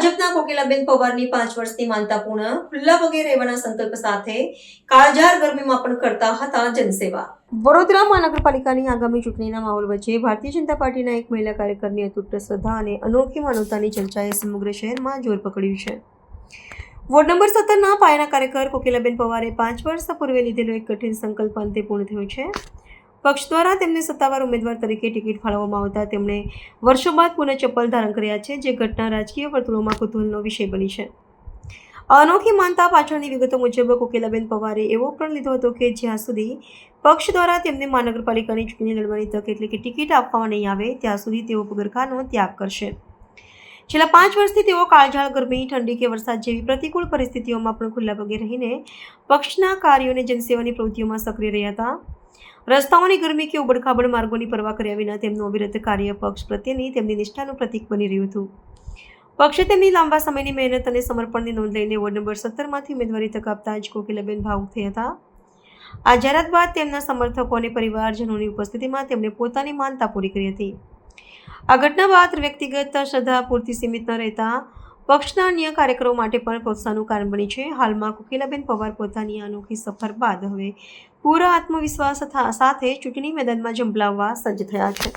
ભાજપના કોકિલાબેન પવારની 5 વર્ષની માનતા પૂર્ણ, ખુલ્લા પગે રહેવાના સંકલ્પ સાથે કાળઝાળ ગરમીમાં પણ કરતા હતા જનસેવા. વડોદરા મહાનગરપાલિકાની આગામી ચૂંટણીના માહોલ વચ્ચે ભારતીય જનતા પાર્ટીના એક મહિલા કાર્યકરની અતૂટ શ્રદ્ધા અને અનોખી માનવતાની ચર્ચાએ સમગ્ર શહેરમાં જોર પકડ્યું છે. વોર્ડ નંબર 17ના પાયાના કાર્યકર કોકિલાબેન પવારે 5 વર્ષ પૂર્વે લીધેલો એક કઠિન સંકલ્પ અંતે પૂર્ણ થયો છે. પક્ષ દ્વારા તેમને સત્તાવાર ઉમેદવાર તરીકે ટિકિટ ફાળવવામાં આવતા તેમણે વર્ષો બાદ પુનઃ ચપ્પલ ધારણ કર્યા છે, જે ઘટના રાજકીય વર્તુળોમાં કુતૂહલનો વિષય બની છે. અનોખી માનતા પાછળની વિગતો મુજબ કોકિલાબેન પવારે એવો પણ લીધો હતો કે જ્યાં સુધી પક્ષ દ્વારા તેમને મહાનગરપાલિકાની ચૂંટણી લડવાની તક એટલે કે ટિકિટ આપવામાં નહીં આવે ત્યાં સુધી તેઓ પગરખાનો ત્યાગ કરશે. છેલ્લા 5 વર્ષથી તેઓ કાળઝાળ ગરમી, ઠંડી કે વરસાદ જેવી પ્રતિકૂળ પરિસ્થિતિઓમાં પણ ખુલ્લા પગે રહીને પક્ષના કાર્યો અને જનસેવાની પ્રવૃત્તિઓમાં સક્રિય રહ્યા હતા. રસ્તાઓની ગરમી કે ઉબડખાબડ માર્ગોની પરવા કર્યા વિના તેમનું અવિરત કાર્ય પક્ષ પ્રત્યેની તેમની નિષ્ઠાનું પ્રતીક બની રહ્યું હતું. પક્ષે તેમની લાંબા સમયની મહેનત અને સમર્પણની નોંધ લઈને વોર્ડ નંબર 17માંથી ઉમેદવારી તક આપતા જ કોકિલાબેન ભાવુક થયા હતા. આ જાહેરાત બાદ તેમના સમર્થકો અને પરિવારજનોની ઉપસ્થિતિમાં તેમણે પોતાની માનતા પૂરી કરી હતી. આ ઘટના બાદ વ્યક્તિગત શ્રદ્ધા પૂરતી સીમિત ન રહેતા પક્ષના અન્ય કાર્યકરો માટે પણ પ્રોત્સાહનનું કારણ બની છે. હાલમાં કોકિલાબેન પવાર પોતાની અનોખી સફર બાદ હવે પૂરા આત્મવિશ્વાસ સાથે ચૂંટણી મેદાનમાં ઝંપલાવવા સજ્જ થયા છે.